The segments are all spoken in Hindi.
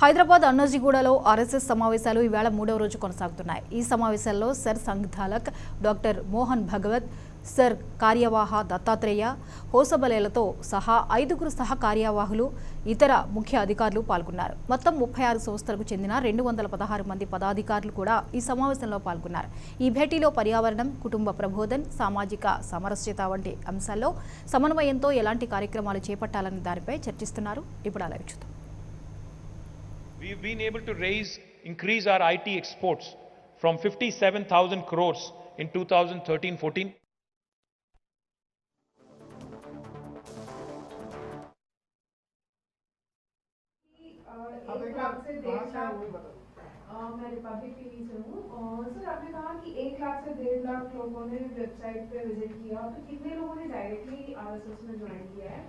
హైదరాబాద్ అన్నోజిగూడలో ఆర్ఎస్ఎస్ సమావేశాలు ఈవేళ 3వ రోజు కొనసాగుతున్నాయి. ఈ సమావేశాల్లో sir సంఘాలక్, doctor Mohan Bhagwat, sir కార్యవాహ Dattatreya, హోసబలేలతో సహా 5గురు సహ కార్యవాహులు, ఇతర ముఖ్య అధికారులు పాల్గొన్నారు. మొత్తం 36 సంస్థలకు చెందిన 216 మంది పదాధికారులు కూడా ఈ సమావేశంలో పాల్గొన్నారు. ఈ భేటీలో పర్యావరణం, కుటుంబ ప్రబోధన్, సామాజిక సమరస్యత వంటి అంశాల్లో సమన్వయంతో ఎలాంటి కార్యక్రమాలు చేపట్టాలనే దానిపై చర్చిస్తున్నారు. ఇప్పుడు అలా చూద్దాం. We've been able to increase our IT exports from 57,000 crores in 2013-14. मैं रिपब्लिक टीवी से हूँ। सर आपने कहा कि 1 लाख से 1.5 लाख लोगों ने वेबसाइट पे विजिट किया, तो कितने लोगों ने डायरेक्टली आरएसएस में ज्वाइन किया है?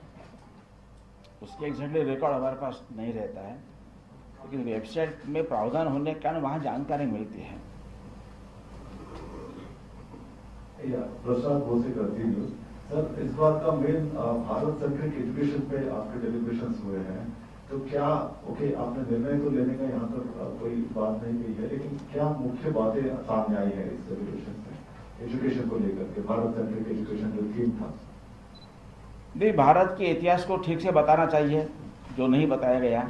उसके एग्जैक्टली रिकॉर्ड हमारे पास नहीं रहता है, लेकिन वेबसाइट में प्रावधान होने के कारण वहाँ जानकारी मिलती है। प्रसाद बोसे करती न्यूज। सर, इस बार का मेन भारत सेंट्रिक एजुकेशन पे आपके डेलिब्रेशंस हुए हैं, तो क्या ओके आपने निर्णय तो लेने का यहाँ तक कोई बात नहीं कही है, लेकिन क्या मुख्य बातें सामने आई है इस डेलिब्रेशन में एजुकेशन को लेकर के? भारत सेंट्रिक एजुकेशन जो थीम था, नहीं, भारत के इतिहास को ठीक से बताना चाहिए जो नहीं बताया गया।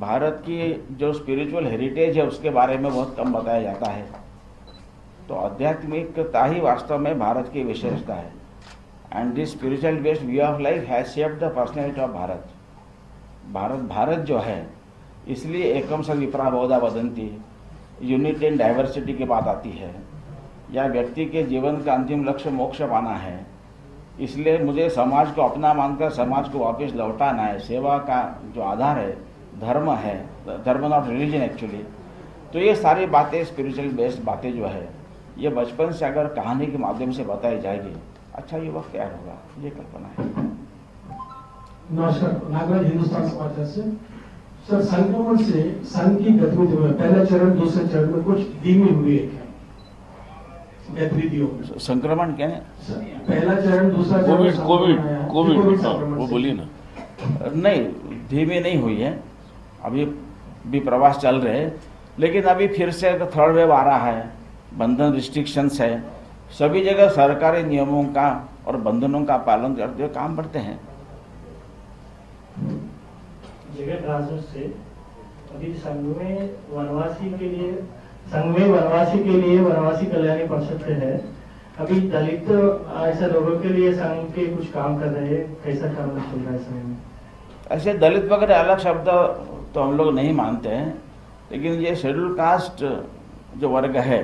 भारत की जो स्पिरिचुअल हेरिटेज है उसके बारे में बहुत कम बताया जाता है। तो आध्यात्मिकता ही वास्तव में भारत की विशेषता है। And this spiritual based view of life has shaped the personality of Bharat. Bharat जो है, इसलिए एकम स विप्रा बहुधा वदंती, यूनिटी एंड डाइवर्सिटी की बात आती है, या व्यक्ति के जीवन का अंतिम लक्ष्य मोक्ष पाना है। इसलिए मुझे समाज को अपना मानकर समाज को वापस लौटाना है। सेवा का जो आधार है धर्म है, धर्म नॉट रिलीजन एक्चुअली। तो ये सारी बातें स्पिरिचुअल बेस्ड बातें जो है, ये बचपन से अगर कहानी के माध्यम से बताई जाएगी, अच्छा युवक तैयार होगा, ये कल्पना है। नमस्कार, नागराज हिंदुस्तान समाचार से। सर, संक्रमण से संघ की गतिविधि में पहला चरण दूसरे चरण में कुछ धीमी हुई है क्या गतिविधियों में? संक्रमण क्या है? पहला चरण दूसरा चरण कोविड वो बोलिए ना। नहीं, धीमी नहीं हुई है, अभी भी प्रवास चल रहे हैं, लेकिन अभी फिर से थर्ड वेव आ रहा है, बंधन रिस्ट्रिक्शंस है, सभी जगह सरकारी नियमों का और बंधनों का पालन करते हुए काम बढ़ते हैं। जगत राजू से अभी संघ में वनवासी के लिए वनवासी कल्याणी परिषद से है, अभी दलित ऐसे लोगों के लिए संघ के कुछ काम कर रहे हैं, कैसा काम चल रहा है संघ में? ऐसे दलित वगैरह अलग शब्द तो हम लोग नहीं मानते हैं, लेकिन ये शेड्यूल कास्ट जो वर्ग है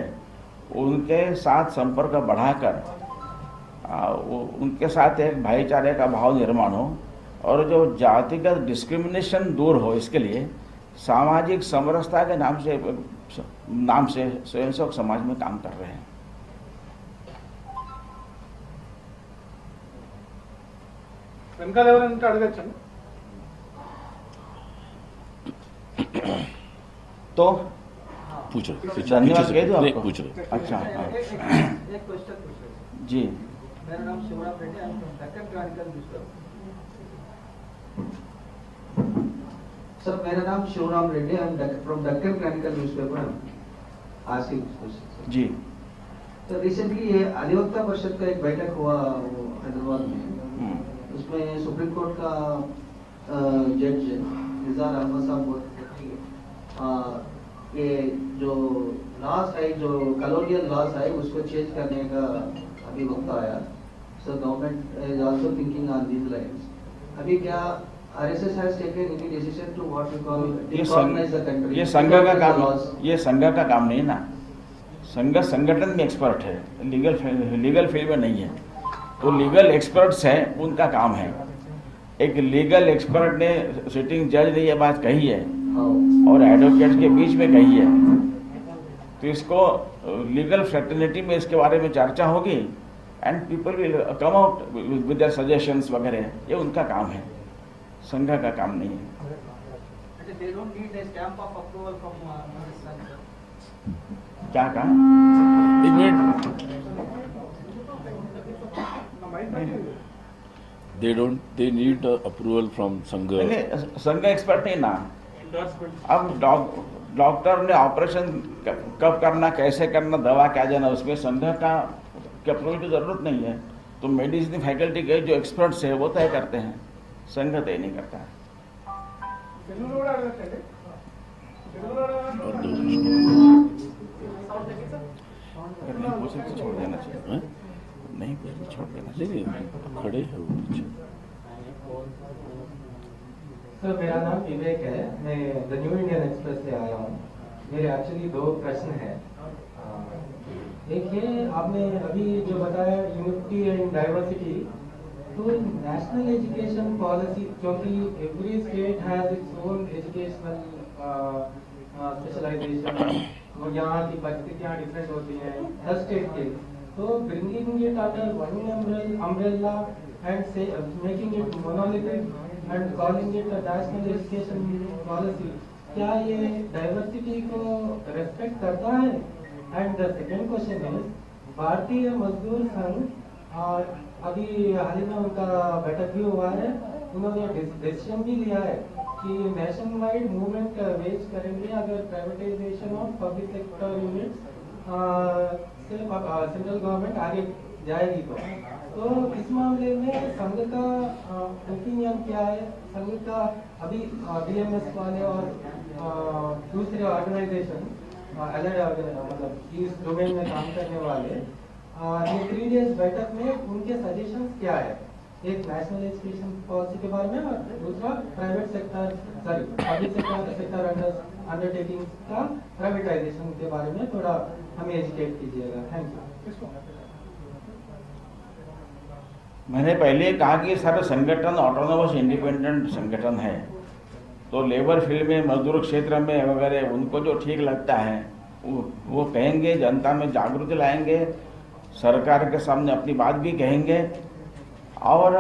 उनके साथ संपर्क बढ़ाकर उनके साथ एक भाईचारे का भाव निर्माण हो और जो जातिगत डिस्क्रिमिनेशन दूर हो, इसके लिए सामाजिक समरसता के नाम से स्वयंसेवक समाज में काम कर रहे हैं। तो पूछ रहे धन्यवाद कह दो आपको? पूछ रहे। अच्छा, एक क्वेश्चन जी। मेरा नाम Shivaram Reddy, I am from Deccan Chronicle newspaper. Sir, मेरा नाम Shivaram Reddy, I am from Deccan Chronicle newspaper. Asking question जी। तो रिसेंटली ये अधिवक्ता परिषद का एक बैठक हुआ हैदराबाद में, उसमें सुप्रीम कोर्ट का जज निज़ार अहमद साहब बोल रहे थे ये जो लॉस है, जो कॉलोनियल लॉस है, उसको चेंज करने का अभी वक्त आया। So government is also thinking on these lines. अभी क्या RSS has taken any decision to what we call decorporatize the country? ये संघ का काम, ये संघ का काम नहीं ना। संघ संगठन में एक्सपर्ट है, लीगल फील्ड में नहीं है। तो लीगल एक्सपर्ट्स हैं, उनका काम है। एक लीगल एक्सपर्ट ने सिटिंग जज ने ये बात कही है और एडवोकेट के बीच में कही है, तो इसको लीगल फ्रेटर्निटी में इसके बारे में चर्चा होगी and people will come out with their suggestions वगैरह। ये उनका काम है, संघ का काम नहीं है। They don't need a stamp of approval from क्या कहा? एक minute, they need approval from Sangha. संघ एक्सपर्ट नहीं ना, अब डॉक्टर ने ऑपरेशन कब करना, कैसे करना, दवा क्या देना, उसमें संघ का अप्रूवल की जरूरत नहीं है। तो मेडिसिन फैकल्टी के जो एक्सपर्ट्स है वो तय करते हैं, संघ तय नहीं करता है। और दो अगर नहीं पूछ सकते छोड़ देना चाहिए, हैं? नहीं पूछ छोड़ देना नहीं चाहिए। नहीं, खड़े हैं वो पीछे। सर मेरा नाम विवेक है, मैं द न्यू इंडियन एक्सप्रेस से आया हूँ। मेरे एक्चुअली 2 प्रश्न हैं। एक ये आपने अभी जो बताया यूनिटी एंड डाइवर्सिटी, तो नेशनल एजुकेशन पॉलिसी, क्योंकि every state has its own educational specialisation और यहाँ की परिस्थितियाँ डिफरेंट होती हैं हर स्टेट के, तो bringing it under one umbrella and say making it monolithic and calling it a national education policy, क्या ये डाइवर्सिटी को रेस्पेक्ट करता है? And the second question is, Bharatiya Mazdoor संघ अभी हाल ही में उनका बैठक भी हुआ है, उन्होंने डिसीजन भी लिया है कि नेशन वाइड मूवमेंट वेज करेंगे अगर privatisation of public sector units से सेंट्रल गवर्नमेंट आगे जाएगी। तो इस मामले में संघ का ओपिनियन क्या है? संघ का अभी बीएमएस वाले और दूसरे ऑर्गेनाइजेशन मतलब इस डोमेन में काम करने वाले ये 3 डेज बैठक में उनके सजेशंस क्या है? एक नेशनल एजुकेशन पॉलिसी के बारे में और दूसरा private sector public sector undertaking का प्राइवेटाइजेशन के बारे में थोड़ा हमें एजुकेट कीजिएगा। Thank you. मैंने पहले कहा कि सारे संगठन ऑटोनोमस इंडिपेंडेंट संगठन है, तो लेबर फील्ड में, मजदूर क्षेत्र में वगैरह उनको जो ठीक लगता है वो कहेंगे, जनता में जागृति लाएंगे, सरकार के सामने अपनी बात भी कहेंगे और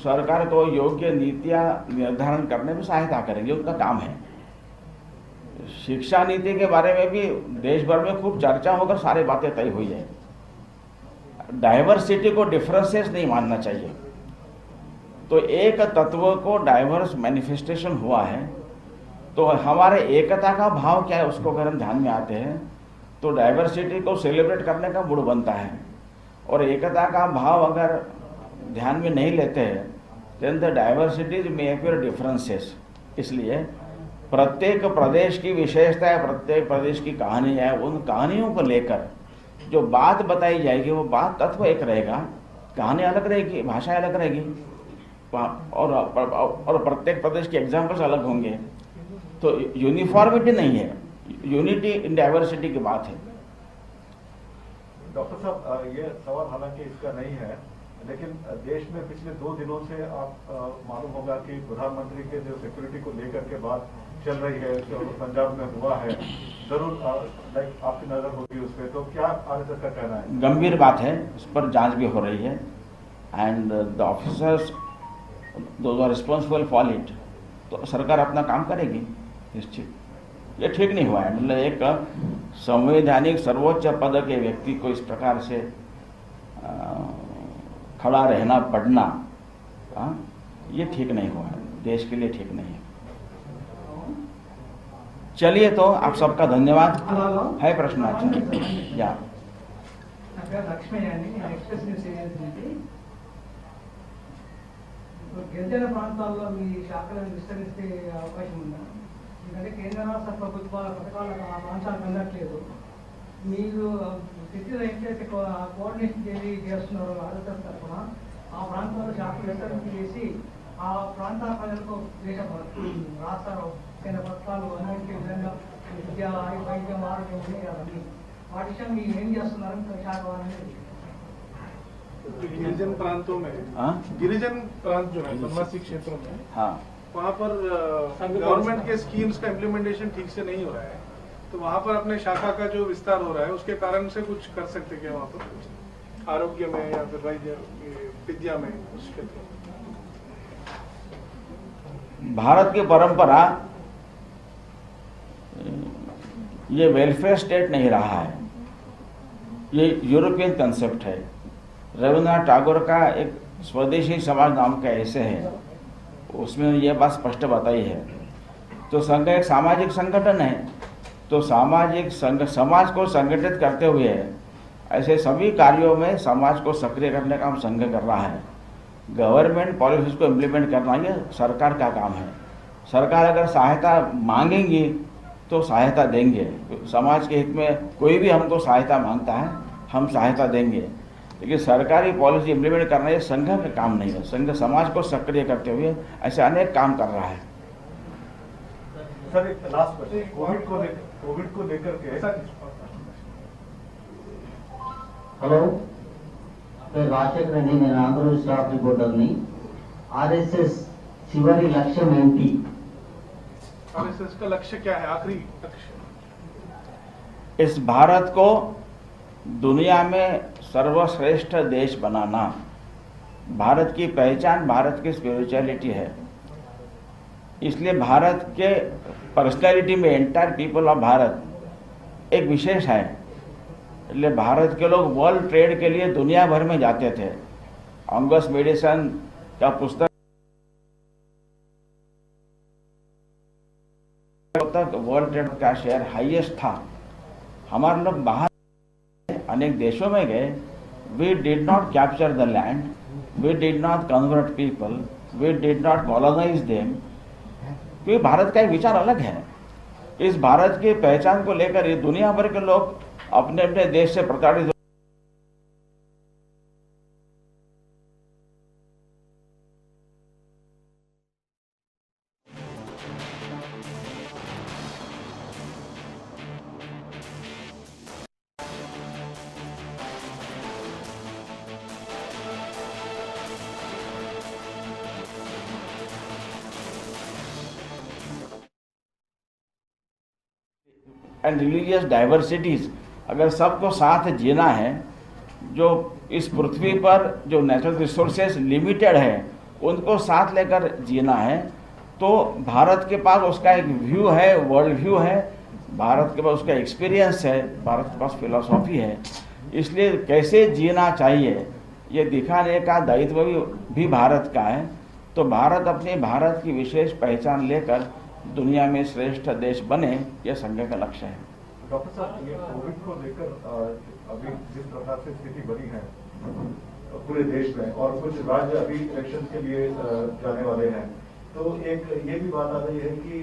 सरकार को योग्य नीतियां निर्धारण करने में सहायता करेंगे, उनका काम है। शिक्षा नीति के बारे में भी देश भर में खूब चर्चा होकर सारी बातें तय हुई है। डाइवर्सिटी को डिफरेंसेस नहीं मानना चाहिए। तो एक तत्व को डाइवर्स मैनिफेस्टेशन हुआ है, तो हमारे एकता का भाव क्या है उसको अगर हम ध्यान में आते हैं तो डाइवर्सिटी को सेलिब्रेट करने का मूड बनता है, और एकता का भाव अगर ध्यान में नहीं लेते हैं then the diversities may appear differences. इसलिए प्रत्येक प्रदेश की विशेषता है, प्रत्येक प्रदेश की कहानी है, उन कहानियों को लेकर जो बात बताई जाएगी वो बात तत्व एक रहेगा, कहानी अलग रहेगी, भाषा अलग रहेगी, और प्रत्येक प्रदेश के एग्जाम्पल्स अलग होंगे। तो यूनिफॉर्मिटी नहीं है, यूनिटी इन डाइवर्सिटी की बात है। डॉक्टर साहब, ये सवाल हालांकि इसका नहीं है, लेकिन देश में पिछले 2 दिनों से आप मालूम होगा कि प्रधानमंत्री के जो सिक्योरिटी को लेकर के बात चल रही है, जो पंजाब में हुआ है, जरूर लाइक आपकी नजर होगी उस पर, तो क्या आरएसएस का कहना है? गंभीर बात है, उस पर जांच भी हो रही है and the officers those are responsible for it. तो सरकार अपना काम करेगी निश्चित। ये ठीक नहीं हुआ है, मतलब एक संवैधानिक सर्वोच्च पद के व्यक्ति को इस प्रकार से खड़ा रहना पड़ना, ये ठीक नहीं हुआ है, देश के लिए ठीक नहीं है। चलिए, तो आप सबका धन्यवाद। है प्रश्न? अच्छा, या లక్ష్మి అండి, నేను ఎక్స్ప్రెస్ న్యూస్ ఏజెన్సీ నుంచి. గిరిజన ప్రాంతాల్లో మీ శాఖలను విస్తరిస్తే అవకాశం ఉందా? ఎందుకంటే కేంద్ర రాష్ట్ర ప్రభుత్వాల పథకాలకు ఆ ప్రాంతాలకు అందట్లేదు. మీరు సిటీలో ఏంటంటే కోఆర్డినేషన్ చేస్తున్నారు ఆర్ఎస్ఎస్ తరఫున, ఆ ప్రాంతాల్లో శాఖలు విస్తరించి చేసి ఆ ప్రాంత ప్రజలకు దేశ రాష్ట్ర కేంద్ర పథకాలు అన్నింటి విధంగా విద్య, వైద్యం, ఆరోగ్యం ఉన్నాయి అవన్నీ, వాటి విషయం మీరు ఏం చేస్తున్నారని శాఖ అనేది. गिरिजन प्रांतों में, गिरिजन प्रांत जो है वनवासी क्षेत्रों में, वहाँ पर गवर्नमेंट के स्कीम्स का इम्प्लीमेंटेशन ठीक से नहीं हो रहा है, तो वहाँ पर अपने शाखा का जो विस्तार हो रहा है उसके कारण से कुछ कर सकते क्या वहाँ पर आरोग्य में या फिर वैद्य विद्या में उस क्षेत्र में? भारत की परंपरा ये वेलफेयर स्टेट नहीं रहा है, ये यूरोपियन कंसेप्ट है। रविन्द्रनाथ टैगोर का एक स्वदेशी समाज नाम का ऐसे है, उसमें यह बात स्पष्ट बताई है तो संघ एक सामाजिक संगठन है, तो सामाजिक समाज को संगठित करते हुए ऐसे सभी कार्यों में समाज को सक्रिय करने का काम संघ कर रहा है। गवर्नमेंट पॉलिसीज को इम्प्लीमेंट करना ये सरकार का काम है। सरकार अगर सहायता मांगेंगी तो सहायता देंगे। समाज के हित में कोई भी हमको सहायता मांगता है, हम सहायता देंगे, लेकिन सरकारी पॉलिसी इम्प्लीमेंट करना ये संघ का काम नहीं है। संघ समाज को सक्रिय करते हुए ऐसे अनेक काम कर रहा है। सर, एक लास्ट क्वेश्चन, कोविड को लेकर के హలో, పేరు రాజశేఖర్ అండి. నేను ఆంధ్రప్రదేశ్ స్టాఫ్ రిపోర్టర్ని. ఆర్ఎస్ఎస్ చివరి లక్ష్యం ఏంటి? आरएसएस का लक्ष्य क्या है, आखिरी लक्ष्य? इस भारत को दुनिया में सर्वश्रेष्ठ देश बनाना। भारत की पहचान भारत की स्पिरिचुअलिटी है, इसलिए भारत के पर्सनैलिटी में एंटायर पीपल ऑफ भारत एक विशेष है। इसलिए भारत के लोग वर्ल्ड ट्रेड के लिए दुनिया भर में जाते थे। अंगस मेडिसन का पुस्तक तक वर्ल्ड ट्रेड का शेयर हाईएस्ट था। हमारे लोग बाहर अनेक देशों में गए। We did not capture the land, we did not convert people, we did not colonise them, क्योंकि भारत का एक विचार अलग है। इस भारत की पहचान को लेकर ये दुनिया भर के लोग अपने अपने देश से प्रताड़ित एंड रिलीजियस डाइवर्सिटीज, अगर सबको साथ जीना है, जो इस पृथ्वी पर जो नेचुरल रिसोर्सेज लिमिटेड है उनको साथ लेकर जीना है, तो भारत के पास उसका एक व्यू है, वर्ल्ड व्यू है, भारत के पास उसका एक्सपीरियंस है, भारत के पास फिलॉसफी है। इसलिए कैसे जीना चाहिए ये दिखाने का दायित्व भी भारत का है। तो भारत अपने भारत की विशेष पहचान लेकर दुनिया में श्रेष्ठ देश बने, यह संघ का लक्ष्य है। डॉक्टर साहब, ये कोविड को लेकर अभी जिस प्रकार से स्थिति बनी है पूरे देश में, और कुछ राज्य अभी इलेक्शन के लिए जाने वाले हैं, तो एक ये भी बात आ रही है कि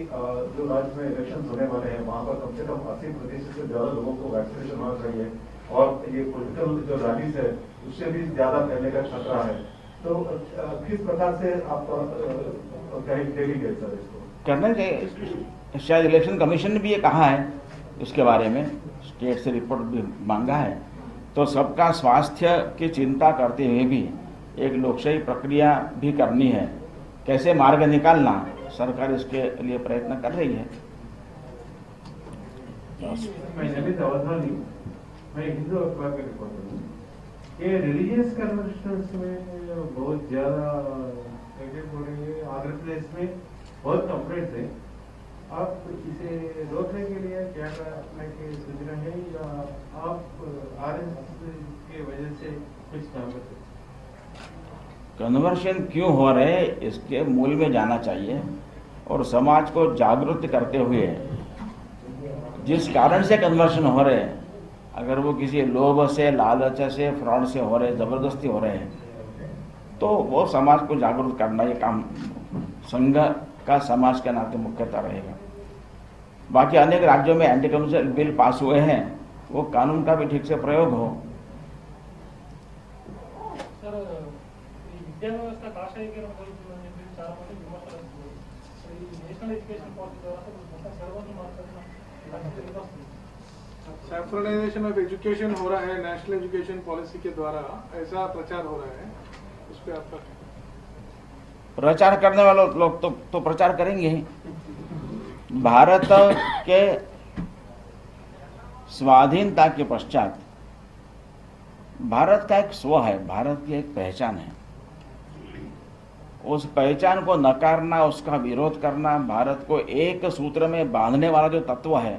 जो राज्य में इलेक्शन होने वाले हैं वहां पर कम से कम 80% से ज्यादा लोगों को वैक्सीनेशन होना चाहिए, और ये पॉलिटिकल जो रैलीज है उससे भी ज्यादा फैलने का खतरा है। तो किस प्रकार से आप कहेंगे सर इसको? करना चाहिए। शायद इलेक्शन कमीशन ने भी ये कहा है, इसके बारे में स्टेट से रिपोर्ट भी मांगा है। तो सबका स्वास्थ्य की चिंता करते हुए भी एक लोकशाही प्रक्रिया भी करनी है। कैसे मार्ग निकालना, सरकार इसके लिए प्रयत्न कर रही है। मैं हिंदू अखबार का रिपोर्टर हूँ। ये रिलीजियस कन्वर्शंस में बहुत ज़्यादा हो रही है। आंध्र प्रदेश में बहुत कंप्लेंट्स है। आप इसे रोकने के लिए क्या करने की सूचना है, या आप आरएसएस की वजह से कुछ काम करते? कन्वर्शन क्यों हो रहे हैं इसके मूल में जाना चाहिए, और समाज को जागरूक करते हुए जिस कारण से कन्वर्शन हो रहे हैं, अगर वो किसी लोभ से, लालच से, फ्रॉड से हो रहे, जबरदस्ती हो रहे हैं, तो वो समाज को जागरूक करना ये काम संघ का समाज के नाते मुख्यतः रहेगा। बाकी अनेक राज्यों में एंटी कन्वर्शन बिल पास हुए हैं, वो कानून का भी ठीक से प्रयोग हो। सर, విద్యా వ్యవస్థ కాషాయీకరణ జరుగుతుందని చెప్పి చాలా మంది విమర్శలు వస్తున్నాయి. ఈ నేషనల్ ఎడ్యుకేషన్ పాలసీ ద్వారా మొత్తం సిలబస్ మార్చాల్సిన सैफ्रनाइजेशन ऑफ एजुकेशन हो रहा है नेशनल एजुकेशन पॉलिसी के द्वारा, ऐसा प्रचार हो रहा है, उस पर आपका प्रचार करने वाले लोग तो प्रचार करेंगे ही। भारत के स्वाधीनता के पश्चात भारत का एक स्व है, भारत की एक पहचान है। उस पहचान को नकारना, उसका विरोध करना, भारत को एक सूत्र में बांधने वाला जो तत्व है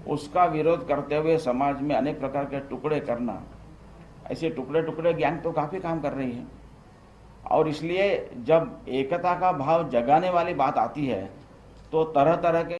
उसका विरोध करते हुए समाज में अनेक प्रकार के टुकड़े करना, ऐसे टुकड़े टुकड़े ज्ञान तो काफ़ी काम कर रही है। और इसलिए जब एकता का भाव जगाने वाली बात आती है तो तरह तरह के